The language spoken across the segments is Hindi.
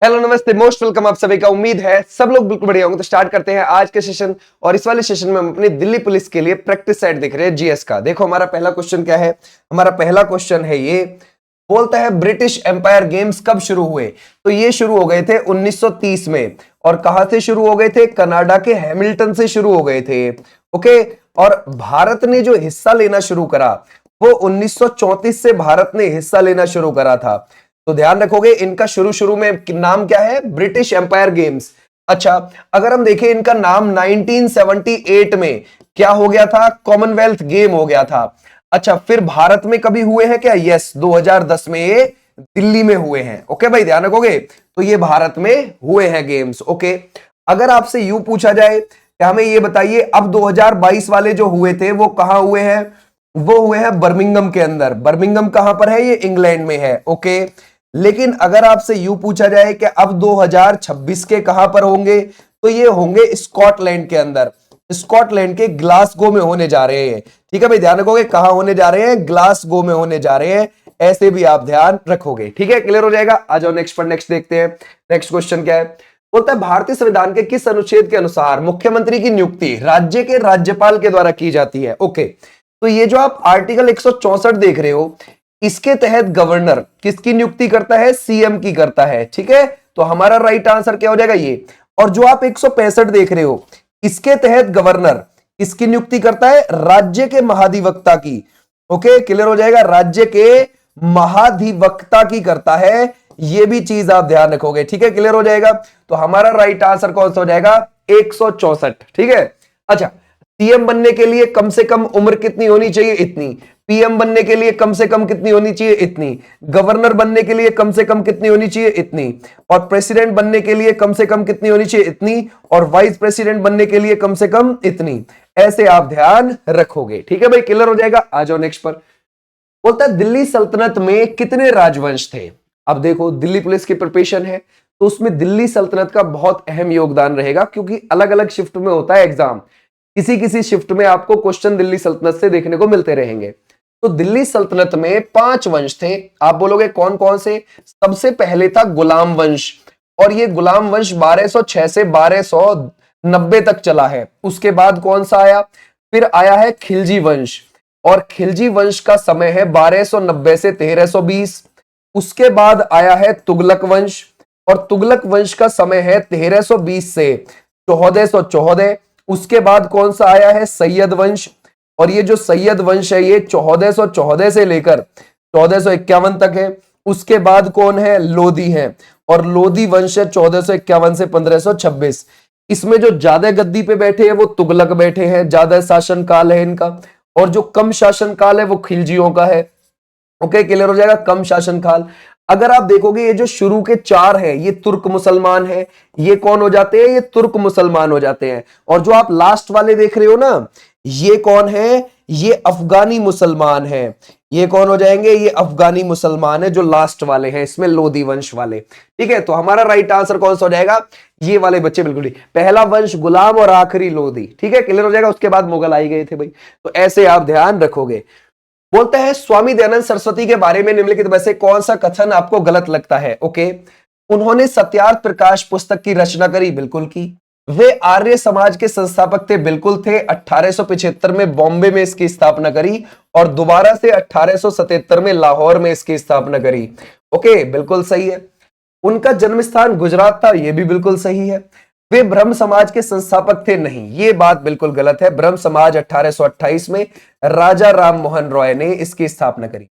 हेलो नमस्ते, मोस्ट वेलकम आप सभी का। उम्मीद है सब लोग बिल्कुल बढ़िया होंगे। तो स्टार्ट करते हैं आज के सेशन। और इस वाले सेशन में हम अपनी दिल्ली पुलिस के लिए प्रैक्टिस सेट देख रहे हैं जीएस का। देखो हमारा पहला क्वेश्चन क्या है। हमारा पहला क्वेश्चन है ये, बोलता है ब्रिटिश एम्पायर गेम्स कब शुरू हुए। तो ये शुरू हो गए थे 1930 में। और कहां से शुरू हो गए थे? कनाडा के हैमिल्टन से शुरू हो गए थे। ओके। और भारत ने जो हिस्सा लेना शुरू करा वो 1934 से भारत ने हिस्सा लेना शुरू करा था। तो ध्यान रखोगे इनका शुरू शुरू में नाम क्या है? British Empire Games. अच्छा, अगर हम देखें इनका नाम 1978 में क्या हो गया था? कॉमनवेल्थ गेम हो गया था। अच्छा, फिर भारत में कभी हुए हैं क्या? यस, 2010 में ये दिल्ली में हुए हैं। ओके भाई, ध्यान रखोगे। तो ये भारत में हुए हैं गेम्स। ओके। अगर आपसे यूं पूछा जाए कि हमें ये बताइए अब 2022 वाले जो हुए थे वो कहां हुए हैं? वो हुए हैं बर्मिंघम के अंदर। बर्मिंघम कहां पर है? ये इंग्लैंड में है। ओके। लेकिन अगर आपसे यूं पूछा जाए कि अब 2026 के कहां पर होंगे, तो ये होंगे स्कॉटलैंड के अंदर। स्कॉटलैंड के ग्लासगो में होने जा रहे हैं। ठीक है भाई, ध्यान रखोगे कहां होने जा रहे हैं? ग्लासगो में होने जा रहे हैं। ऐसे भी आप ध्यान रखोगे। ठीक है, क्लियर हो जाएगा। आ जाओ नेक्स्ट पर। नेक्स्ट देखते हैं। नेक्स्ट क्वेश्चन क्या है? बोलता है भारतीय संविधान के किस अनुच्छेद के अनुसार मुख्यमंत्री की नियुक्ति राज्य के राज्यपाल के द्वारा की जाती है? ओके। तो ये जो आप आर्टिकल 164 देख रहे हो, इसके तहत गवर्नर किसकी नियुक्ति करता है? सीएम की करता है। ठीक है, तो हमारा राइट आंसर क्या हो जाएगा? ये। और जो आप 165 देख रहे हो, इसके तहत गवर्नर किसकी नियुक्ति करता है? राज्य के महाधिवक्ता की। ओके, क्लियर हो जाएगा। राज्य के महाधिवक्ता की करता है। ये भी चीज आप ध्यान रखोगे। ठीक है, क्लियर हो जाएगा। तो हमारा राइट आंसर कौन सा हो जाएगा? 164। ठीक है। अच्छा, सीएम बनने के लिए कम से कम उम्र कितनी होनी चाहिए? इतनी। पीएम बनने के लिए कम से कम कितनी होनी चाहिए? इतनी। गवर्नर बनने के लिए कम से कम कितनी होनी चाहिए? इतनी। और प्रेसिडेंट बनने के लिए कम से कम कितनी होनी चाहिए? इतनी। और वाइस प्रेसिडेंट बनने के लिए कम से कम इतनी। ऐसे आप ध्यान रखोगे। ठीक है भाई, क्लियर हो जाएगा। आ जाओ नेक्स्ट पर। बोलता है दिल्ली सल्तनत में कितने राजवंश थे? अब देखो, दिल्ली पुलिस की प्रिपरेशन है तो उसमें दिल्ली सल्तनत का बहुत अहम योगदान रहेगा, क्योंकि अलग अलग शिफ्ट में होता है एग्जाम। किसी किसी शिफ्ट में आपको क्वेश्चन दिल्ली सल्तनत से देखने को मिलते रहेंगे। तो दिल्ली सल्तनत में 5 वंश थे। आप बोलोगे कौन कौन से? सबसे पहले था गुलाम वंश। और ये गुलाम वंश 1206 से 1290 तक चला है। उसके बाद कौन सा आया? फिर आया है खिलजी वंश। और खिलजी वंश का समय है 1290 से 1320। उसके बाद आया है तुगलक वंश। और तुगलक वंश का समय है 1320 से 1414। उसके बाद कौन सा आया है? सैयद वंश। और ये जो सैयद वंश है ये 1414 से लेकर 1451 तक है। उसके बाद कौन है? लोधी है। और लोधी वंश है 1451 से 1526। इसमें जो ज्यादा गद्दी पे बैठे हैं वो तुगलक बैठे हैं, ज्यादा शासन काल है इनका। और जो कम शासन काल है वो खिलजियों का है। ओके, क्लियर हो जाएगा। कम शासन काल। अगर आप देखोगे ये जो शुरू के 4 हैं ये तुर्क मुसलमान हैं। ये कौन हो जाते हैं? ये तुर्क मुसलमान हो जाते हैं। और जो आप लास्ट वाले देख रहे हो ना, ये कौन है? ये अफगानी मुसलमान है। ये कौन हो जाएंगे? ये अफगानी मुसलमान है जो लास्ट वाले हैं इसमें, लोधी वंश वाले। ठीक है, तो हमारा राइट आंसर कौन सा हो जाएगा? ये वाले बच्चे बिल्कुल ही। पहला वंश गुलाम और आखिरी लोधी। ठीक है, क्लियर हो जाएगा। उसके बाद मुगल आई गए थे भाई। तो ऐसे आप ध्यान रखोगे। बोलता है स्वामी दयानंद सरस्वती के बारे में निम्नलिखित में से कौन सा कथन आपको गलत लगता है? ओके। उन्होंने सत्यार्थ प्रकाश पुस्तक की रचना करी, बिल्कुल की। वे आर्य समाज के संस्थापक थे, बिल्कुल थे। 1875 में बॉम्बे में इसकी स्थापना करी। और दोबारा से 1877 में लाहौर में इसकी स्थापना करी। ओके, बिल्कुल सही है। उनका जन्म स्थान गुजरात था, यह भी बिल्कुल सही है। वे ब्रह्म समाज के संस्थापक थे, नहीं, ये बात बिल्कुल गलत है। ब्रह्म समाज 1828 में राजा राम मोहन रॉय ने इसकी स्थापना करी।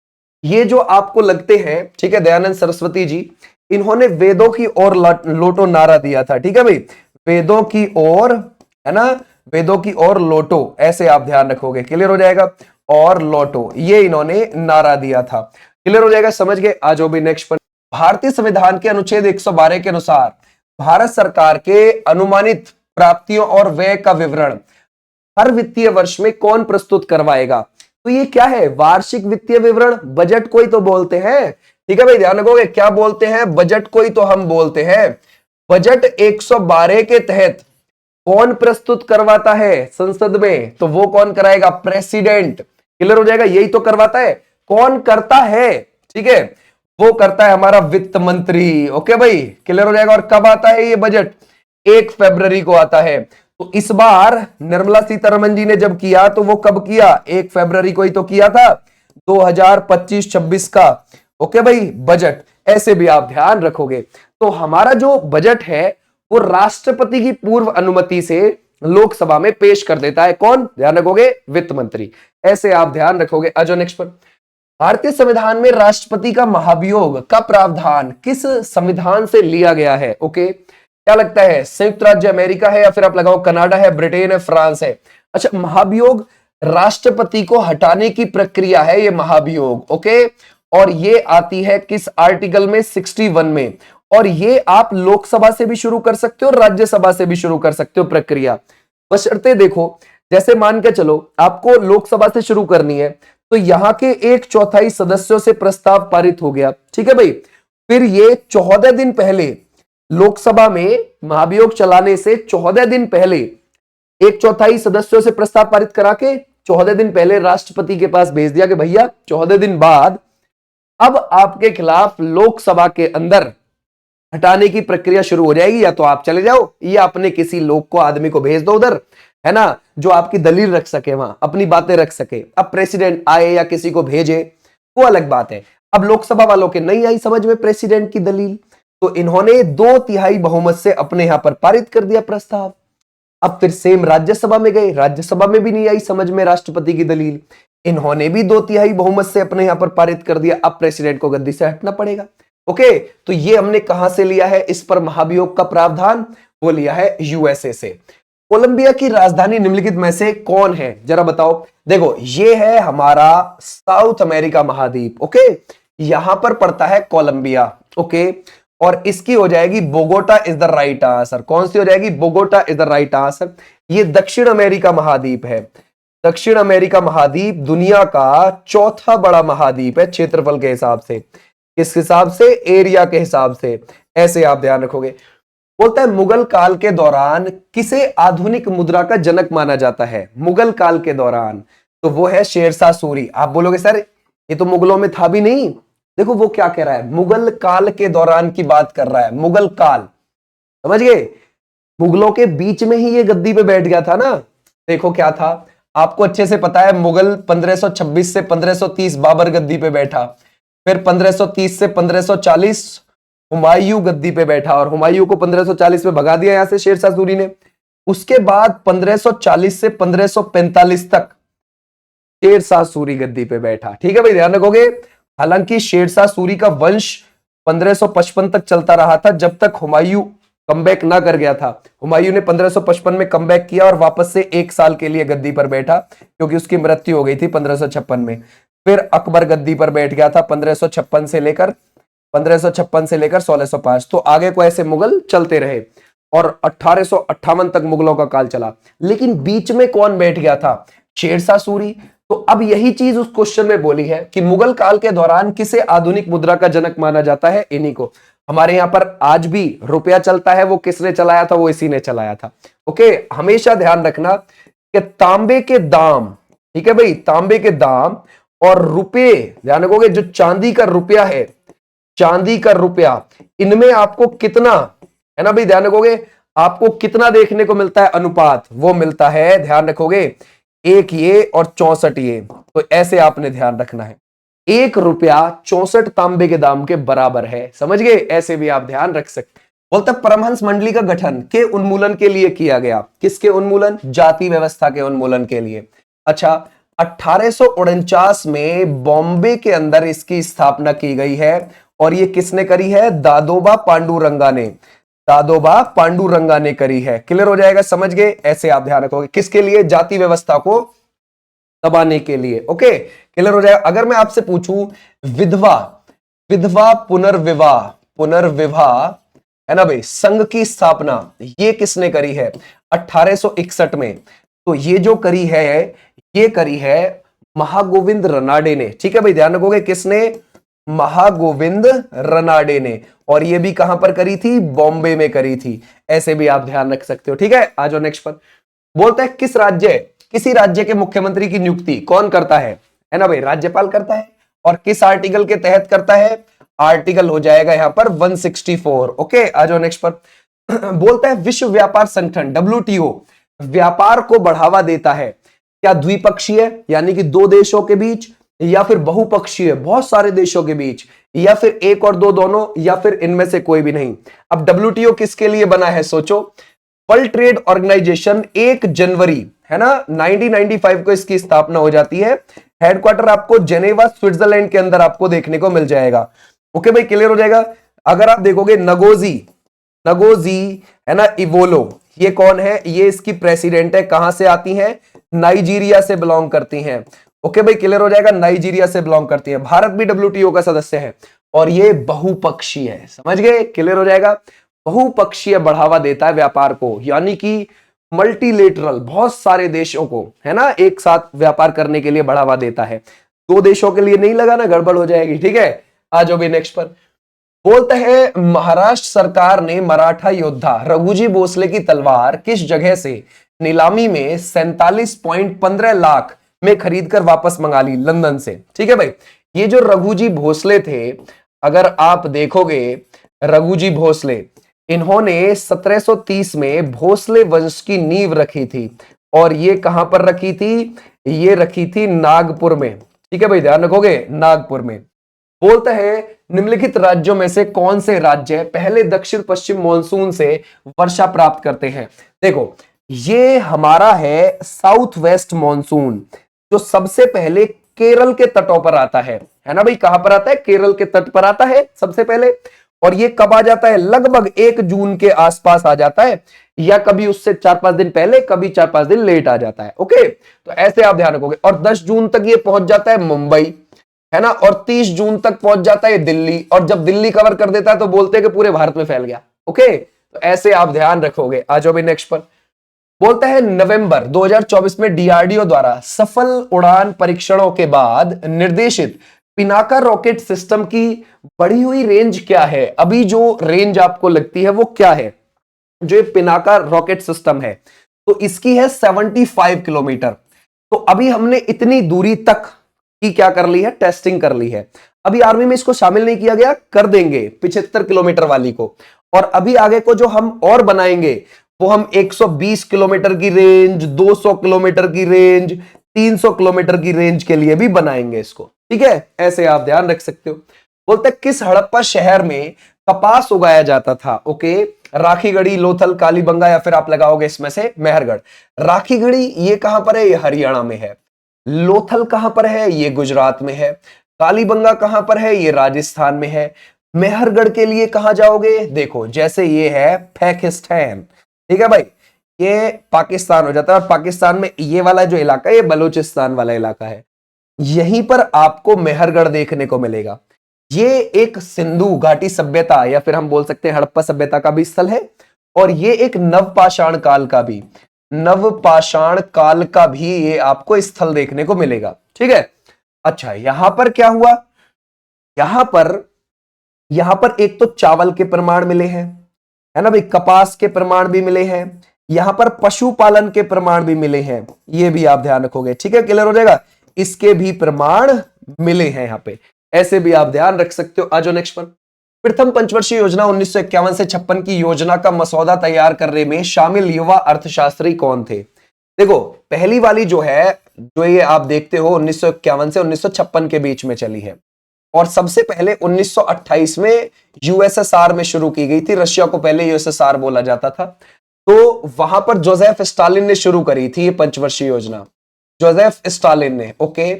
ये जो आपको लगते हैं, ठीक है, दयानंद सरस्वती जी, इन्होंने वेदों की ओर लोटो नारा दिया था। ठीक है भाई, वेदों की ओर, है ना, वेदों की ओर लोटो, ऐसे आप ध्यान रखोगे। क्लियर हो जाएगा। और लोटो, ये इन्होंने नारा दिया था। क्लियर हो जाएगा, समझ गए। आ जाओ भी नेक्स्ट पर। भारतीय संविधान के अनुच्छेद 112 के अनुसार भारत सरकार के अनुमानित प्राप्तियों और व्यय का विवरण हर वित्तीय वर्ष में कौन प्रस्तुत करवाएगा? तो ये क्या है? वार्षिक वित्तीय विवरण, बजट को ही तो बोलते हैं। ठीक है भाई, ध्यान रखोगे। क्या बोलते हैं? बजट को ही तो हम बोलते हैं। बजट 112 के तहत कौन प्रस्तुत करवाता है संसद में? तो वो कौन कराएगा? प्रेसिडेंट। क्लियर हो जाएगा, यही तो करवाता है। कौन करता है? ठीक है, वो करता है हमारा वित्त मंत्री। ओके भाई, क्लियर हो जाएगा। और कब आता है ये बजट? 1 फरवरी को आता है। तो इस बार निर्मला सीतारमण जी ने जब किया तो वो कब किया? 1 फरवरी को ही तो किया था, 2025-26 का। ओके भाई, बजट ऐसे भी आप ध्यान रखोगे। तो हमारा जो बजट है वो राष्ट्रपति की पूर्व अनुमति से लोकसभा में पेश कर देता है। कौन? ध्यान रखोगे, वित्त मंत्री। ऐसे आप ध्यान रखोगे। आ जाओ नेक्स्ट पर। भारतीय संविधान में राष्ट्रपति का महाभियोग का प्रावधान किस संविधान से लिया गया है? ओके, क्या लगता है? संयुक्त राज्य अमेरिका है, या फिर आप लगाओ कनाडा है, ब्रिटेन है, फ्रांस है? अच्छा, महाभियोग राष्ट्रपति को हटाने की प्रक्रिया है ये महाभियोग। ओके, और ये आती है किस आर्टिकल में? 61 में। और ये आप लोकसभा से भी शुरू कर सकते हो, राज्यसभा से भी शुरू कर सकते हो प्रक्रिया। बशर्ते देखो, जैसे मान के चलो आपको लोकसभा से शुरू करनी है, तो यहां के 1/4 सदस्यों से प्रस्ताव पारित हो गया, ठीक है भाई। फिर ये 14 दिन पहले लोकसभा में महाभियोग चलाने से 14 दिन पहले 1/4 सदस्यों से प्रस्ताव पारित करा के 14 दिन पहले राष्ट्रपति के पास भेज दिया कि भैया 14 दिन बाद अब आपके खिलाफ लोकसभा के अंदर हटाने की प्रक्रिया शुरू हो जाएगी, या तो आप चले जाओ या अपने किसी लोग को, आदमी को भेज दो उधर, है ना, जो आपकी दलील रख सके, वहां अपनी बातें रख सके। अब प्रेसिडेंट आए या किसी को भेजे वो अलग बात है। अब लोकसभा वालों के नहीं आई समझ में प्रेसिडेंट की दलील, तो इन्होंने 2/3 बहुमत से अपने यहां पर पारित कर दिया प्रस्ताव। अब फिर सेम राज्यसभा में गए, राज्यसभा में भी नहीं आई समझ में राष्ट्रपति की दलील, इन्होंने भी 2/3 बहुमत से अपने यहां पर पारित कर दिया। अब प्रेसिडेंट को गद्दी से हटना पड़ेगा। ओके, तो ये हमने कहां से लिया है इस पर महाभियोग का प्रावधान? वो लिया है यूएसए से। कोलंबिया की राजधानी निम्नलिखित में से कौन है? जरा बताओ। देखो, ये है हमारा साउथ अमेरिका महाद्वीप। ओके, यहां पर पड़ता है कोलंबिया। ओके, और इसकी हो जाएगी Bogota is the right answer. कौन सी हो जाएगी? Bogota is the right answer. ये दक्षिण अमेरिका महाद्वीप है। दक्षिण अमेरिका महाद्वीप दुनिया का चौथा बड़ा महाद्वीप है क्षेत्रफल के हिसाब से। किस हिसाब से? एरिया के हिसाब से। ऐसे आप ध्यान रखोगे। बोलता है मुगल काल के दौरान किसे आधुनिक मुद्रा का जनक माना जाता है? मुगल काल के दौरान तो वो है शेरशाह सूरी। आप बोलोगे सर ये तो मुगलों में था भी नहीं। देखो वो क्या कह रहा है, मुगल काल के दौरान की बात कर रहा है। मुगल काल, समझ गए? मुगलों के बीच में ही ये गद्दी पे बैठ गया था ना। देखो क्या था, आपको अच्छे से पता है, मुगल 1526 से 1530 बाबर गद्दी पे बैठा, फिर 1530 से 1540 हुमायूं गद्दी पे बैठा, और हुमायूं को 1540 में भगा दिया यहां से शेरशाह सूरी ने। उसके बाद 1540 से 1545 तक शेरशाह सूरी गद्दी पे बैठा। ठीक है भाई, ध्यान रखोगे। हालांकि शेरशाह सूरी का वंश 1555 तक चलता रहा था, जब तक हुमायूं कमबैक ना कर गया था। हुमायूं ने 1555 में कमबैक किया और वापस से 1 साल के लिए गद्दी पर बैठा, क्योंकि उसकी मृत्यु हो गई थी 1556 में। फिर अकबर गद्दी पर बैठ गया था 1556 से लेकर 1605। तो आगे को ऐसे मुगल चलते रहे और 1858 तक मुगलों का काल चला। लेकिन बीच में कौन बैठ गया था? शेरशाह सूरी। तो अब यही चीज उस क्वेश्चन में बोली है कि मुगल काल के दौरान किसे आधुनिक मुद्रा का जनक माना जाता है? इन्हीं को। हमारे यहां पर आज भी रुपया चलता है, वो किसने चलाया था? वो इसी ने चलाया था। ओके, हमेशा ध्यान रखना कि तांबे के दाम, ठीक है भाई, तांबे के दाम और रुपये, ध्यान रखोगे, जो चांदी का रुपया है, चांदी का रुपया, इनमें आपको कितना, है ना भाई, ध्यान रखोगे, आपको कितना देखने को मिलता है अनुपात? वो मिलता है, ध्यान रखोगे, 1 ये और 64 ये। तो ऐसे आपने ध्यान रखना है, 1 रुपया 64 तांबे के दाम के बराबर है। समझ गए? ऐसे भी आप ध्यान रख सकते। बोलते परमहंस मंडली का गठन के उन्मूलन के लिए किया गया। किसके उन्मूलन? जाति व्यवस्था के उन्मूलन के लिए। अच्छा, 1849 में बॉम्बे के अंदर इसकी स्थापना की गई है, और ये किसने करी है? दादोबा पांडुरंगा ने। दादोबा पांडुरंगा ने करी है। क्लियर हो जाएगा? समझ गए? ऐसे आप ध्यान रखोगे। किसके लिए? जाति व्यवस्था को दबाने के लिए। ओके, क्लियर हो जाएगा। अगर मैं आपसे पूछूं विधवा, विधवा पुनर्विवाह, पुनर्विवाह, है ना भाई, संघ की स्थापना ये किसने करी है? 1861 में। तो ये जो करी है, ये करी है महागोविंद रनाडे ने। ठीक है भाई, ध्यान रखोगे, किसने? महागोविंद रनाडे ने। और ये भी कहां पर करी थी? बॉम्बे में करी थी। ऐसे भी आप ध्यान रख सकते हो। ठीक है, आ जाओ नेक्स्ट पर। बोलता है किसी राज्य के मुख्यमंत्री की नियुक्ति कौन करता है ना भाई? राज्यपाल करता है। और किस आर्टिकल के तहत करता है? आर्टिकल हो जाएगा यहां पर 164। ओके, आ जाओ नेक्स्ट पर। बोलता है विश्व व्यापार संगठन WTO व्यापार को बढ़ावा देता है, क्या द्विपक्षीय यानी कि दो देशों के बीच, या फिर बहुपक्षीय बहुत सारे देशों के बीच, या फिर एक और दो दोनों, या फिर इनमें से कोई भी नहीं। अब WTO किसके लिए बना है सोचो। वर्ल्ड ट्रेड ऑर्गेनाइजेशन 1 जनवरी है ना 1995 को इसकी स्थापना हो जाती है। हेडक्वार्टर आपको जेनेवा स्विट्जरलैंड के अंदर आपको देखने को मिल जाएगा। ओके भाई, क्लियर हो जाएगा। अगर आप देखोगे नगोजी है ना इवोलो, ये कौन है, ये इसकी प्रेसिडेंट है, कहां से आती हैं, नाइजीरिया से बिलोंग करती हैं। ओके भाई, क्लियर हो जाएगा, नाइजीरिया से बिलोंग करती है। भारत भी WTO का सदस्य है और ये बहुपक्षीय है, समझ गए, क्लियर हो जाएगा। बहुपक्षीय बढ़ावा देता है व्यापार को, यानी कि मल्टीलेटरल बहुत सारे देशों को है ना एक साथ व्यापार करने के लिए बढ़ावा देता है। दो देशों के लिए नहीं लगा ना, गड़बड़ हो जाएगी। ठीक है, आ जाओ भी नेक्स्ट पर। बोलते हैं महाराष्ट्र सरकार ने मराठा योद्धा रघुजी भोसले की तलवार किस जगह से नीलामी में 47.15 लाख में खरीदकर वापस मंगा ली, लंदन से। ठीक है भाई, ये जो रघुजी भोसले थे, अगर आप देखोगे रघुजी भोसले, इन्होंने 1730 में भोसले वंश की नींव रखी थी और ये कहां पर रखी थी, ये रखी थी नागपुर में। ठीक है भाई, ध्यान रखोगे, नागपुर में। बोलता है निम्नलिखित राज्यों में से कौन से राज्य पहले दक्षिण पश्चिम मॉनसून से वर्षा प्राप्त करते हैं। देखो, ये हमारा है साउथ वेस्ट मॉनसून, जो सबसे पहले केरल के तटों पर आता है ना भाई, कहां पर आता है, केरल के तट पर आता है सबसे पहले। और ये कब आ जाता है, लगभग 1 जून के आसपास आ जाता है, या कभी उससे 4-5 दिन पहले, कभी 4-5 दिन लेट आ जाता है। ओके, तो ऐसे आप ध्यान रखोगे। और 10 जून तक ये पहुंच जाता है मुंबई, है ना, और 30 जून तक पहुंच जाता है दिल्ली, और जब दिल्ली कवर कर देता है तो बोलते हैं कि पूरे भारत में फैल गया। ओके, तो ऐसे आप ध्यान रखोगे। आ जाओ भाई नेक्स्ट पर। बोलता है नवंबर 2024 में DRDO द्वारा सफल उड़ान परीक्षणों के बाद निर्देशित पिनाका रॉकेट सिस्टम की बढ़ी हुई रेंज क्या है। अभी जो रेंज आपको लगती है वो क्या है, जो ये पिनाका रॉकेट सिस्टम है, तो इसकी है 75 किलोमीटर। तो अभी हमने इतनी दूरी तक की क्या कर ली है, टेस्टिंग कर ली है। अभी आर्मी में इसको शामिल नहीं किया गया, कर देंगे 75 किलोमीटर वाली को। और अभी आगे को जो हम और बनाएंगे वो हम 120 किलोमीटर की रेंज, 200 किलोमीटर की रेंज, 300 किलोमीटर की रेंज के लिए भी बनाएंगे इसको। ठीक है, ऐसे आप ध्यान रख सकते हो। बोलते किस हड़प्पा शहर में कपास उगाया जाता था। ओके, राखीगढ़ी, लोथल, कालीबंगा, या फिर आप लगाओगे इसमें से मेहरगढ़। राखीगढ़ी ये कहां पर है, ये हरियाणा में है। लोथल कहां पर है, ये गुजरात में है। कालीबंगा कहां पर है, ये राजस्थान में है। मेहरगढ़ के लिए कहां जाओगे, देखो जैसे ये है पाकिस्तान। ठीक है भाई, ये पाकिस्तान हो जाता है, और पाकिस्तान में ये वाला जो इलाका है ये बलूचिस्तान वाला इलाका है। यहीं पर आपको मेहरगढ़ देखने को मिलेगा। ये एक सिंधु घाटी सभ्यता, या फिर हम बोल सकते हैं हड़प्पा सभ्यता का भी स्थल है, और ये एक नवपाषाण काल का भी ये आपको स्थल देखने को मिलेगा। ठीक है, अच्छा यहां पर क्या हुआ, यहां पर एक तो चावल के प्रमाण मिले हैं, है ना भाई, कपास के प्रमाण भी मिले हैं, यहां पर पशुपालन के प्रमाण भी मिले हैं, ये भी आप ध्यान रखोगे। ठीक है, क्लियर हो जाएगा, इसके भी प्रमाण मिले हैं यहां पे, ऐसे भी आप ध्यान रख सकते हो। आज नेक्स्ट पर। प्रथम पंचवर्षीय योजना 1951 से 56 की योजना का मसौदा तैयार करने में शामिल युवा अर्थशास्त्री कौन थे। देखो, पहली वाली जो है, जो ये आप देखते हो 1951 से 1956 के बीच में चली है, और सबसे पहले 1928 में USSR में शुरू की गई थी। रशिया को पहले USSR बोला जाता था। तो वहां पर जोसेफ स्टालिन ने शुरू करी थी ये पंचवर्षीय योजना, जोसेफ स्टालिन ने। ओके,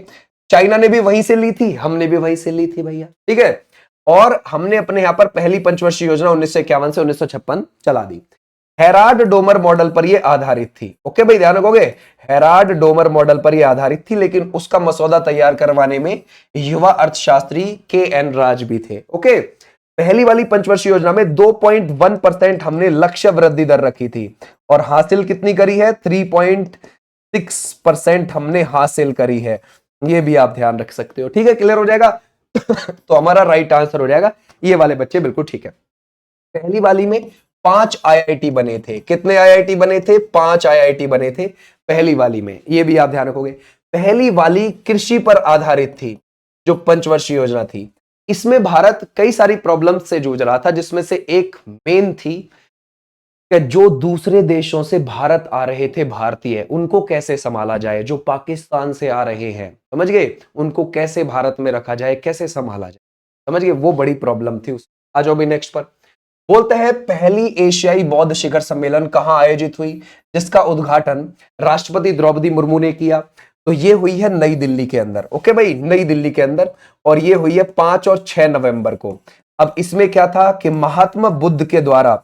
चाइना ने भी वहीं से ली थी, हमने भी वहीं से ली थी भैया। ठीक है, और हमने अपने यहां पर पहली पंचवर्षीय योजना 1951 से 1956 चला दी। हेराल्ड डोमर मॉडल पर यह आधारित थी। ओके भाई, ध्यान रखोगे, हेराल्ड डोमर मॉडल पर यह आधारित थी, लेकिन उसका मसौदा तैयार करवाने में युवा अर्थशास्त्री KN राज भी थे। ओके, पहली वाली पंचवर्षीय योजना में 2.1% हमने लक्ष्य वृद्धि दर रखी थी, और हासिल कितनी करी है, 3.6% हमने हासिल करी है। ये भी आप ध्यान रख सकते हो। ठीक है, क्लियर हो जाएगा। तो हमारा राइट आंसर हो जाएगा ये वाले बच्चे, बिल्कुल ठीक है। पहली वाली में 5 IIT बने थे। कितने IIT बने थे, 5 IIT बने थे पहली वाली में, ये भी आप ध्यान रखोगे। पहली वाली कृषि पर आधारित थी, जो पंचवर्षीय योजना थी। इसमें भारत कई सारी प्रॉब्लम से जूझ रहा था, जिसमें से एक मेन थी कि जो दूसरे देशों से भारत आ रहे थे भारतीय, उनको कैसे संभाला जाए। जो पाकिस्तान से आ रहे हैं, समझ गए, उनको कैसे भारत में रखा जाए, कैसे संभाला जाए, समझ गए, वो बड़ी प्रॉब्लम थी। आ जाओ भी नेक्स्ट पर। बोलते हैं पहली एशियाई बौद्ध शिखर सम्मेलन कहां आयोजित हुई, जिसका उद्घाटन राष्ट्रपति द्रौपदी मुर्मू ने किया। तो ये हुई है नई दिल्ली के अंदर। ओके भाई, नई दिल्ली के अंदर, और ये हुई है 5 और 6 नवंबर को। अब इसमें क्या था कि महात्मा बुद्ध के द्वारा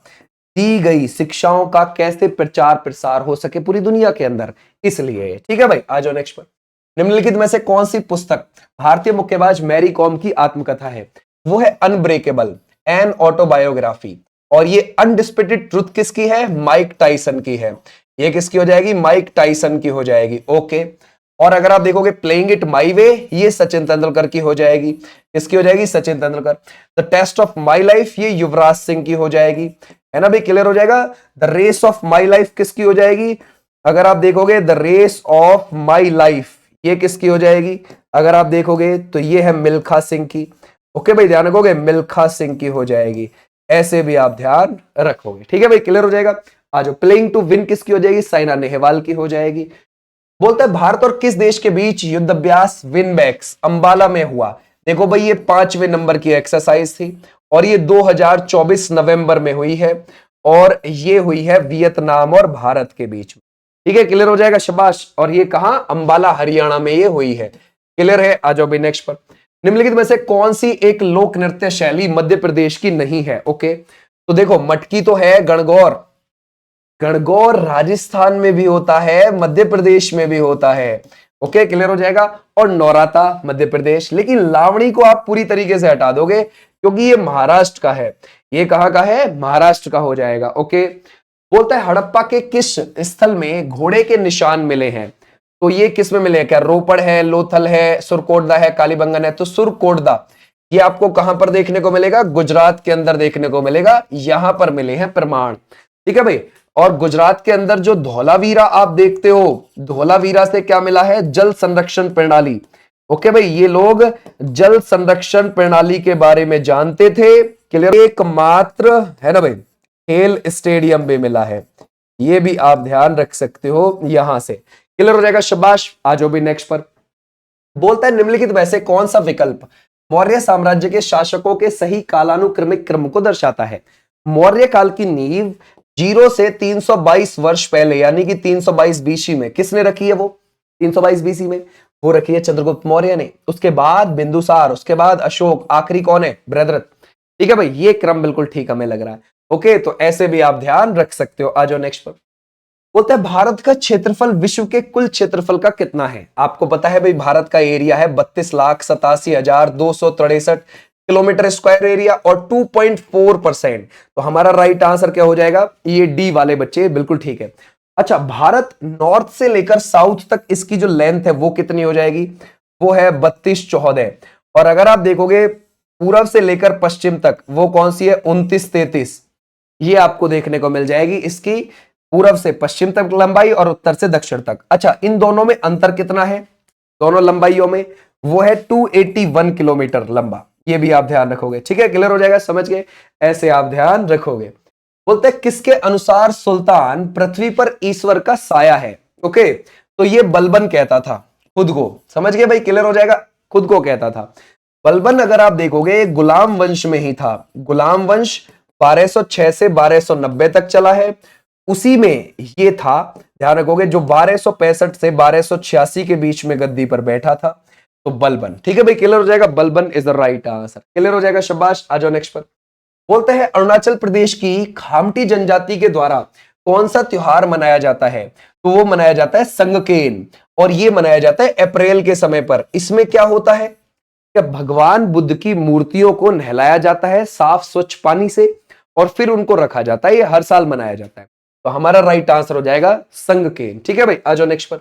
दी गई शिक्षाओं का कैसे प्रचार प्रसार हो सके पूरी दुनिया के अंदर, इसलिए। ठीक है भाई, आ जाओ नेक्स्ट पर। निम्नलिखित में से कौन सी पुस्तक भारतीय मुक्केबाज मैरी कॉम की आत्मकथा है? वो है अनब्रेकेबल, एन ऑटोबायोग्राफी। और ये अनडिस्प्यूटेड ट्रुथ किसकी है? माइक टाइसन की है। ये किसकी हो जाएगी? माइक टाइसन की हो जाएगी। ओके। और अगर आप देखोगे प्लेइंग इट माई वे, ये सचिन तेंदुलकर की हो जाएगी। किसकी हो जाएगी? Sachin Tendulkar. The test of my life, ये युवराज सिंह की हो जाएगी, है ना भाई, क्लियर हो जाएगा। The race of my life किसकी हो जाएगी? अगर आप देखोगे the race of my life, ये किसकी हो जाएगी? अगर आप देखोगे तो ये है मिल्खा सिंह की। ओके भाई, ध्यान रखोगे, मिल्खा सिंह की हो जाएगी। ऐसे भी आप ध्यान रखोगे। ठीक है भाई, क्लियर हो जाएगा। आज प्लेइंग टू विन किसकी हो जाएगी? साइना नेहवाल की हो जाएगी। बोलता है भारत और किस देश के बीच युद्धाभ्यास विनबैक्स अंबाला में हुआ? देखो भाई, ये 5वें नंबर की एक्सरसाइज थी और ये 2024 नवंबर में हुई है, और ये हुई है वियतनाम और भारत के बीच में। ठीक है, क्लियर हो जाएगा, शाबाश। और ये कहां? अंबाला हरियाणा में ये हुई है। क्लियर है, आ जाओ भाई नेक्स्ट पर। निम्नलिखित में से कौन सी एक लोक नृत्य शैली मध्य प्रदेश की नहीं है? ओके, तो देखो मटकी तो है, गणगौर, गणगौर राजस्थान में भी होता है, मध्य प्रदेश में भी होता है। ओके, क्लियर हो जाएगा। और नौराता मध्य प्रदेश, लेकिन लावणी को आप पूरी तरीके से हटा दोगे क्योंकि ये महाराष्ट्र का है। ये कहां का है? महाराष्ट्र का हो जाएगा। ओके। बोलता है हड़प्पा के किस स्थल में घोड़े के निशान मिले हैं? तो ये किस में मिले हैं? क्या रोपड़ है, लोथल है, सुरकोटदा है, कालीबंगन है? तो सुरकोटदा ये आपको कहां पर देखने को मिलेगा? गुजरात के अंदर देखने को मिलेगा। यहां पर मिले हैं प्रमाण। ठीक है भाई। और गुजरात के अंदर जो धौलावीरा आप देखते हो, धौलावीरा से क्या मिला है? जल संरक्षण प्रणाली। ओके भाई, ये लोग जल संरक्षण प्रणाली के बारे में जानते थे। क्लियर। एकमात्र है ना भाई, खेल स्टेडियम भी मिला है, ये भी आप ध्यान रख सकते हो यहां से। क्लियर हो जाएगा, शाबाश। आ जाओ भी नेक्स्ट पर। बोलता है निम्नलिखित में से कौन सा विकल्प मौर्य साम्राज्य के शासकों के सही कालानुक्रमिक क्रम को दर्शाता है? मौर्य काल की नींव 0 से 322 वर्ष पहले यानी कि 322 बीसी में किसने रखी है? वो 322 बीसी में वो रखी है चंद्रगुप्त मौर्य ने। उसके बाद बिंदुसार, उसके बाद अशोक, आखिरी कौन है? बृहद्रथ। ठीक है भाई, ये क्रम बिल्कुल ठीक हमें लग रहा है। ओके, तो ऐसे भी आप ध्यान रख सकते हो। आ जाओ नेक्स्ट पर। बोलता है भारत का क्षेत्रफल विश्व के कुल क्षेत्रफल का कितना है? आपको पता है भाई, भारत का एरिया है 32,87,263 किलोमीटर स्क्वायर एरिया और 2.4%। तो हमारा राइट आंसर क्या हो जाएगा? ये डी वाले बच्चे, बिल्कुल ठीक है। अच्छा, भारत नॉर्थ से लेकर साउथ तक इसकी जो लेंथ है वो कितनी हो जाएगी? वो है 32-14। और अगर आप देखोगे पूरब से लेकर पश्चिम तक वो कौन सी है? 29-33। ये आपको देखने को मिल जाएगी इसकी पूरब से पश्चिम तक लंबाई और उत्तर से दक्षिण तक। अच्छा, इन दोनों में अंतर कितना है? दोनों लंबाइयों में वो है 281 किलोमीटर लंबा। ये भी आप ध्यान रखोगे। ठीक है, क्लियर हो जाएगा, समझ गए, ऐसे आप ध्यान रखोगे। बोलते हैं किसके अनुसार सुल्तान पृथ्वी पर ईश्वर का साया है? ओके, तो ये बलबन कहता था खुद को, समझ गए भाई, क्लियर हो जाएगा, खुद को कहता था। बलबन अगर आप देखोगे गुलाम वंश में ही था। गुलाम वंश 1206 से 1290 तक चला है, उसी में ये था, ध्यान रखोगे, जो 1265 से 1286 के बीच में गद्दी पर बैठा था। तो बलबन। ठीक है भाई, क्लियर हो जाएगा, Balban is the right answer. Clear हो जाएगा, शाबाश। आ जाओ नेक्स्ट पर। बोलते हैं अरुणाचल प्रदेश की खामटी जनजाति के द्वारा कौन सा त्योहार मनाया जाता है? तो वो मनाया जाता है संगकेन, और ये मनाया जाता है अप्रैल के समय पर। इसमें क्या होता है कि भगवान बुद्ध की मूर्तियों को नहलाया जाता है साफ स्वच्छ पानी से और फिर उनको रखा जाता है। ये हर साल मनाया जाता है। तो हमारा राइट आंसर हो जाएगा संगकेन। ठीक है भाई, आ जाओ नेक्स्ट पर।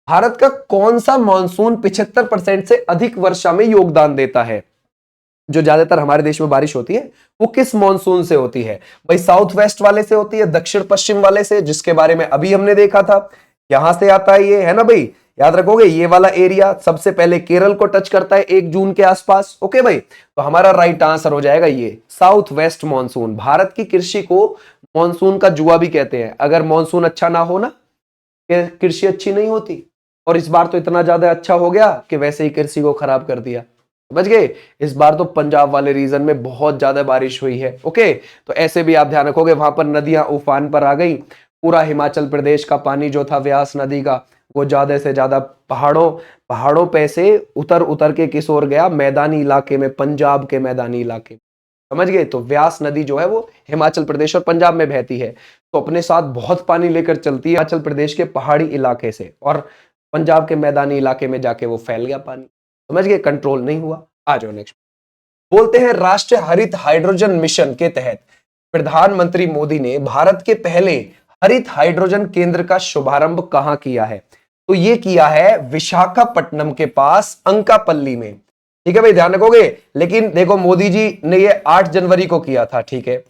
भारत का कौन सा मॉनसून 75% से अधिक वर्षा में योगदान देता है? जो ज्यादातर हमारे देश में बारिश होती है वो किस मॉनसून से होती है? भाई साउथ वेस्ट वाले से होती है, दक्षिण पश्चिम वाले से, जिसके बारे में अभी हमने देखा था। यहां से आता है ये, है ना भाई, याद रखोगे ये वाला एरिया सबसे पहले केरल को टच करता है 1 जून के आसपास। ओके भाई, तो हमारा राइट आंसर हो जाएगा ये साउथ वेस्ट मॉनसून। भारत की कृषि को मॉनसून का जुआ भी कहते हैं। अगर मॉनसून अच्छा ना हो ना, कृषि अच्छी नहीं होती। और इस बार तो इतना ज्यादा अच्छा हो गया कि वैसे ही कृषि को खराब कर दिया। समझ गए? इस बार तो पंजाब वाले रीजन में बहुत ज्यादा बारिश हुई है। ओके, तो ऐसे भी आप ध्यान रखोगे, वहां पर नदियां उफान पर आ गई। पूरा हिमाचल प्रदेश का पानी जो था व्यास नदी का, वो ज्यादा से ज्यादा पहाड़ों पे से उतर उतर के किस ओर गया? मैदानी इलाके में, पंजाब के मैदानी इलाके में। समझ गए? तो व्यास नदी जो है वो हिमाचल प्रदेश और पंजाब में बहती है, तो अपने साथ बहुत पानी लेकर चलती है हिमाचल प्रदेश के पहाड़ी इलाके से, और पंजाब के मैदानी इलाके में जाके वो फैल गया पानी। समझ गए? कंट्रोल नहीं हुआ। आ जाओ नेक्स्ट। बोलते हैं राष्ट्रीय हरित हाइड्रोजन मिशन के तहत प्रधानमंत्री मोदी ने भारत के पहले हरित हाइड्रोजन केंद्र का शुभारंभ कहां किया है? तो ये किया है विशाखापट्टनम के पास अंकापल्ली में। ठीक है भाई, ध्यान रखोगे। लेकिन देखो मोदी जी ने ये 8 जनवरी को किया था। ठीक है,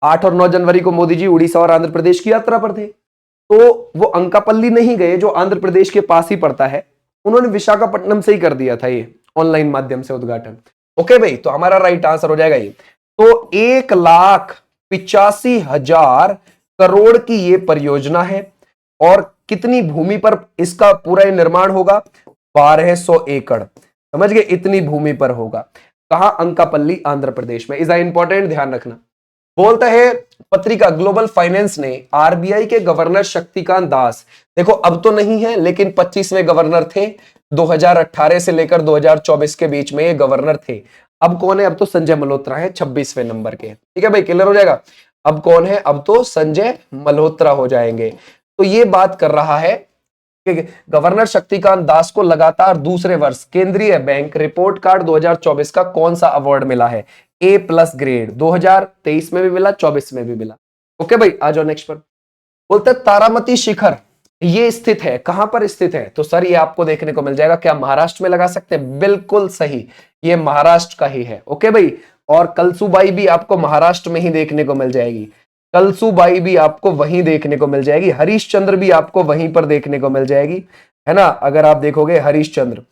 8 और 9 जनवरी को मोदी जी उड़ीसा और आंध्र प्रदेश की यात्रा पर थे, तो वो अंकापल्ली नहीं गए जो आंध्र प्रदेश के पास ही पड़ता है। उन्होंने विशाखापट्टनम से ही कर दिया था ये ऑनलाइन माध्यम से उद्घाटन। ओके भाई, तो हमारा राइट आंसर हो जाएगा ये। तो 1,85,000 करोड़ की ये परियोजना है, और कितनी भूमि पर इसका पूरा निर्माण होगा? 1200 एकड़। समझ गए? इतनी भूमि पर होगा। कहां? अंकापल्ली, आंध्र प्रदेश में। इज इंपॉर्टेंट, ध्यान रखना। बोलता है पत्रिका ग्लोबल फाइनेंस ने आरबीआई के गवर्नर शक्तिकांत दास, देखो अब तो नहीं है लेकिन 25वें गवर्नर थे, 2018 से लेकर 2024 के बीच में ये गवर्नर थे। अब कौन है? अब तो संजय मल्होत्रा है 26वें नंबर के। ठीक है भाई, क्लियर हो जाएगा। अब कौन है? अब तो संजय मल्होत्रा हो जाएंगे। तो ये बात कर रहा है कि गवर्नर शक्तिकांत दास को लगातार दूसरे वर्ष केंद्रीय बैंक रिपोर्ट कार्ड 2024 का कौन सा अवार्ड मिला है? A+ grade. 2023 में भी मिला, 24 में भी मिला। ओके भाई, आ जाओ नेक्स्ट पर। बोलते तारामती शिखर ये स्थित है, कहां पर स्थित है? तो सर ये आपको देखने को मिल जाएगा। क्या महाराष्ट्र में लगा सकते हैं? बिल्कुल सही, ये महाराष्ट्र का ही है। ओके भाई, और कलसूबाई भी आपको महाराष्ट्र में ही देखने को मिल जाएगी। कलसूबाई भी आपको वहीं देखने को मिल जाएगी। हरिश्चंद्र भी आपको वहीं पर देखने को मिल जाएगी, है ना? अगर आप देखोगे हरिश्चंद्र।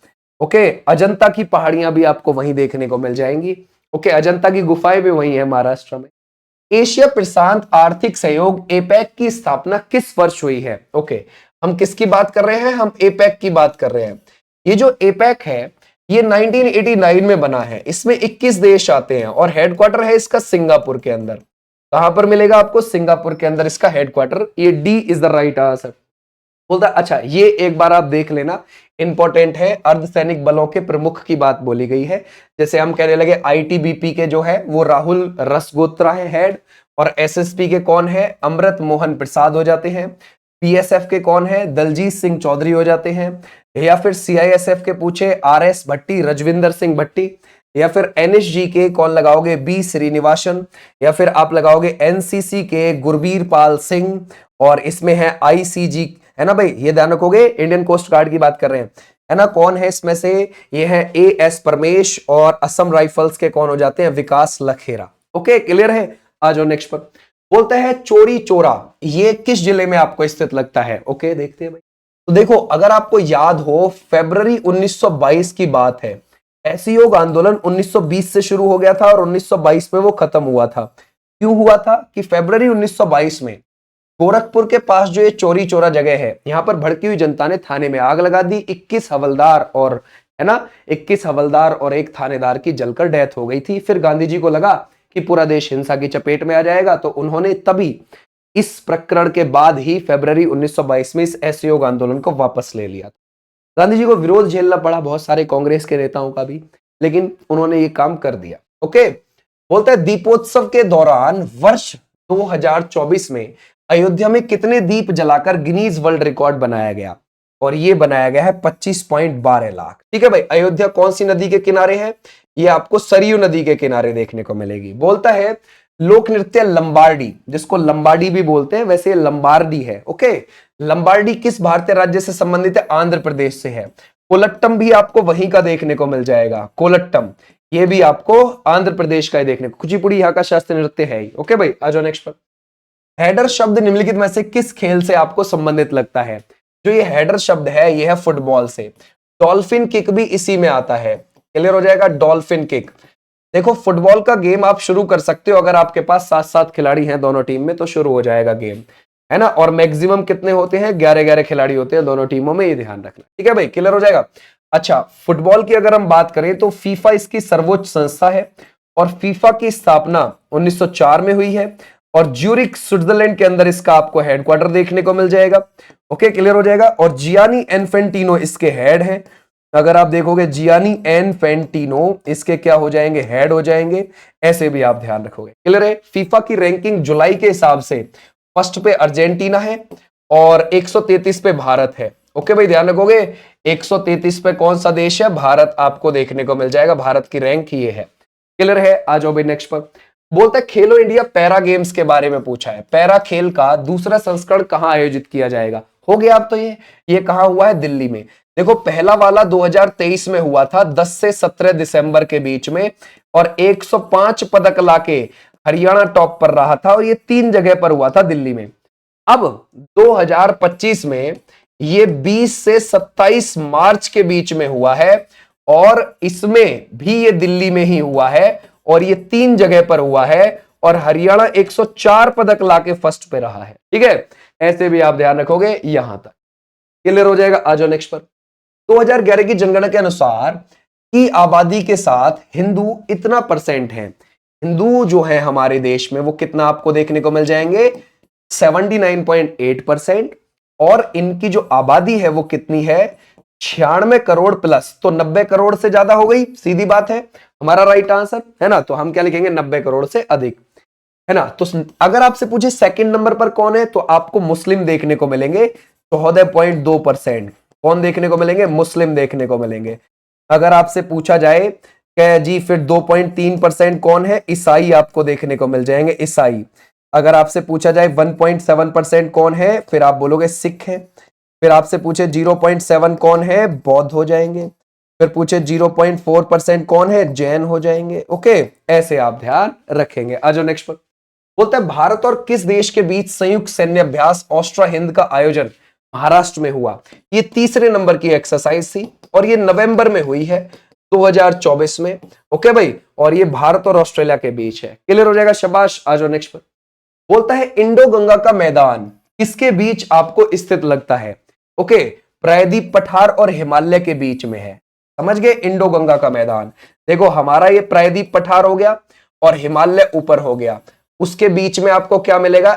ओके, अजंता की पहाड़ियां भी आपको वहीं देखने को मिल जाएंगी। ओके, अजंता की गुफाएं भी वहीं है महाराष्ट्र में। एशिया प्रशांत आर्थिक सहयोग एपैक की स्थापना किस वर्ष हुई है? ओके, हम किसकी बात कर रहे हैं? हम एपैक की बात कर रहे हैं। ये जो एपैक है ये 1989 में बना है। इसमें 21 देश आते हैं और हेडक्वार्टर है इसका सिंगापुर के अंदर। कहां पर मिलेगा आपको? सिंगापुर के अंदर इसका हेडक्वार्टर। ये D is the right answer. बोलता अच्छा, ये एक बार आप देख लेना, इंपॉर्टेंट है। अर्धसैनिक बलों के प्रमुख की बात बोली गई है। जैसे हम कहने लगे आईटीबीपी के जो है वो राहुल रसगोत्रा है हेड, और एसएसपी के कौन है? अमृत मोहन प्रसाद हो जाते हैं। पीएसएफ के कौन है? दलजीत सिंह चौधरी हो जाते हैं। या फिर सीआईएसएफ के पूछे आरएस भट्टी, रजविंदर सिंह भट्टी। या फिर एनएसजी के कौन लगाओगे? बी श्रीनिवासन। या फिर आप लगाओगे एनसीसी के गुरबीर पाल सिंह। और इसमें है आईसीजी, है ना भाई? ये ध्यान रखोगे, इंडियन कोस्ट गार्ड की बात कर रहे हैं, है ना? कौन है इसमें से? ये है एएस परमेश। और असम राइफल्स के कौन हो जाते हैं? विकास लखेरा। ओके, क्लियर है? आ जाओ नेक्स्ट पर। बोलता है चोरी चोरा ये किस जिले में आपको स्थित लगता है? ओके, देखते हैं भाई। तो देखो, अगर आपको याद हो फरवरी 1922 की बात है। असहयोग आंदोलन 1920 से शुरू हो गया था और 1922 में वो खत्म हुआ था। क्यों हुआ था? कि फरवरी 1922 में गोरखपुर के पास जो ये चोरी चोरा जगह है, यहां पर भड़की हुई जनता ने थाने में आग लगा दी। 21 हवलदार और, है ना, 21 हवलदार और एक थानेदार की जलकर डेथ हो गई थी। फिर गांधी जी को लगा कि पूरा देश हिंसा की चपेट में आ जाएगा, तो उन्होंने तभी इस प्रकरण के बाद ही फरवरी 1922 में इस असहयोग आंदोलन को वापस ले लिया। गांधी जी को विरोध झेलना पड़ा बहुत सारे कांग्रेस के नेताओं का भी, लेकिन उन्होंने ये काम कर दिया। ओके, बोलता है दीपोत्सव के दौरान वर्ष 2024 में अयोध्या में कितने दीप जलाकर गिनीज वर्ल्ड रिकॉर्ड बनाया गया? और ये बनाया गया है 25.12 लाख। ठीक है भाई, अयोध्या कौन सी नदी के किनारे है? ये आपको सरयू नदी के किनारे देखने को मिलेगी। बोलता है लोक नृत्य लंबार्डी, जिसको लंबाडी भी बोलते हैं, वैसे लंबार्डी है। ओके, लंबार्डी किस भारतीय राज्य से संबंधित है? आंध्र प्रदेश से है। कोलट्टम भी आपको वहीं का देखने को मिल जाएगा। कोलट्टम ये भी आपको आंध्र प्रदेश का ही देखने को। कुचिपुड़ी यहाँ का शास्त्रीय नृत्य है ही। ओके भाई, आ जाओ नेक्स्ट पर। हेडर शब्द निम्नलिखित में से किस खेल से आपको संबंधित लगता है? जो ये हेडर शब्द है ये है फुटबॉल से। डॉल्फिन किक भी इसी में आता है। क्लियर हो जाएगा, डॉल्फिन किक। देखो फुटबॉल का गेम आप शुरू कर सकते हो, अगर आपके पास 7-7 खिलाड़ी हैं दोनों टीम में तो शुरू हो जाएगा गेम, है ना। और मैक्सिमम कितने होते हैं, 11-11 खिलाड़ी होते हैं दोनों टीमों में, ये ध्यान रखना, ठीक है भाई, क्लियर हो जाएगा। अच्छा, फुटबॉल की अगर हम बात करें तो फीफा इसकी सर्वोच्च संस्था है और फीफा की स्थापना 1904 में हुई है और ज्यूरिख स्विट्जरलैंड के अंदर इसका आपको हेडक्वार्टर देखने को मिल जाएगा। ओके, क्लियर हो जाएगा। और जियानी इन्फेंटिनो इसके हेड हैं। अगर आप देखोगे जियानी इन्फेंटिनो इसके क्या हो जाएंगे, हेड हो जाएंगे, ऐसे भी आप ध्यान रखोगे, क्लियर है। फीफा की रैंकिंग जुलाई के हिसाब से फर्स्ट पे अर्जेंटीना है और 133 पे भारत है। ओके भाई, ध्यान रखोगे 133 पे कौन सा देश है, भारत आपको देखने को मिल जाएगा, भारत की रैंक ये है, क्लियर है। आ जाओ भाई नेक्स्ट पर। बोलता है खेलो इंडिया पैरा गेम्स के बारे में पूछा है। पैरा खेल का दूसरा संस्करण कहां आयोजित किया जाएगा, हो गया अब तो ये कहां हुआ है, दिल्ली में। देखो पहला वाला 2023 में हुआ था 10 से 17 दिसंबर के बीच में और 105 पदक लाके हरियाणा टॉप पर रहा था और ये 3 जगह पर हुआ था दिल्ली में। अब 2025 में ये 20 से 27 मार्च के बीच में हुआ है और इसमें भी ये दिल्ली में ही हुआ है और ये 3 जगह पर हुआ है और हरियाणा 104 पदक लाके फर्स्ट पे रहा है, ठीक है। ऐसे भी आप ध्यान रखोगे, यहां तक क्लियर हो जाएगा। आ जाओ नेक्स्ट पर। 2011 की जनगणना के अनुसार की आबादी के साथ हिंदू इतना परसेंट है। हिंदू जो है हमारे देश में वो कितना आपको देखने को मिल जाएंगे, 79.8%। और इनकी जो आबादी है वो कितनी है, 96 करोड़ प्लस, तो 90 करोड़ से ज्यादा हो गई, सीधी बात है, हमारा राइट आंसर है ना। तो हम क्या लिखेंगे, 90 करोड़ से अधिक, है ना। तो अगर आपसे पूछे सेकंड नंबर पर कौन है तो आपको मुस्लिम देखने को मिलेंगे 14.2%। कौन देखने को मिलेंगे, मुस्लिम देखने को मिलेंगे। अगर आपसे पूछा जाए कि जी फिर 2.3% कौन है, ईसाई आपको देखने को मिल जाएंगे, ईसाई। अगर आपसे पूछा जाए 1.7% कौन है, फिर आप बोलोगे सिख है। फिर आपसे पूछे 0.7 कौन है, बौद्ध हो जाएंगे। फिर पूछे 0.4% कौन है, जैन हो जाएंगे। ओके, ऐसे आप ध्यान रखेंगे। आ जाओ नेक्स्ट पर। बोलता है भारत और किस देश के बीच संयुक्त सैन्य अभ्यास ऑस्ट्रा हिंद का आयोजन महाराष्ट्र में हुआ। ये तीसरे नंबर की एक्सरसाइज थी और ये नवंबर में हुई है 2024 में। ओके भाई, और ये भारत और ऑस्ट्रेलिया के बीच है, क्लियर हो जाएगा, शाबाश। आ जाओ नेक्स्ट पर। बोलता है इंडो गंगा का मैदान किसके बीच आपको स्थित लगता है। ओके, प्रायद्वीप पठार और हिमालय के बीच में है, समझ गए। इंडो गंगा का मैदान देखो हमारा ये प्रायद्वीप पठार हो गया और हिमालय ऊपर हो गया, उसके बीच में आपको क्या मिलेगा,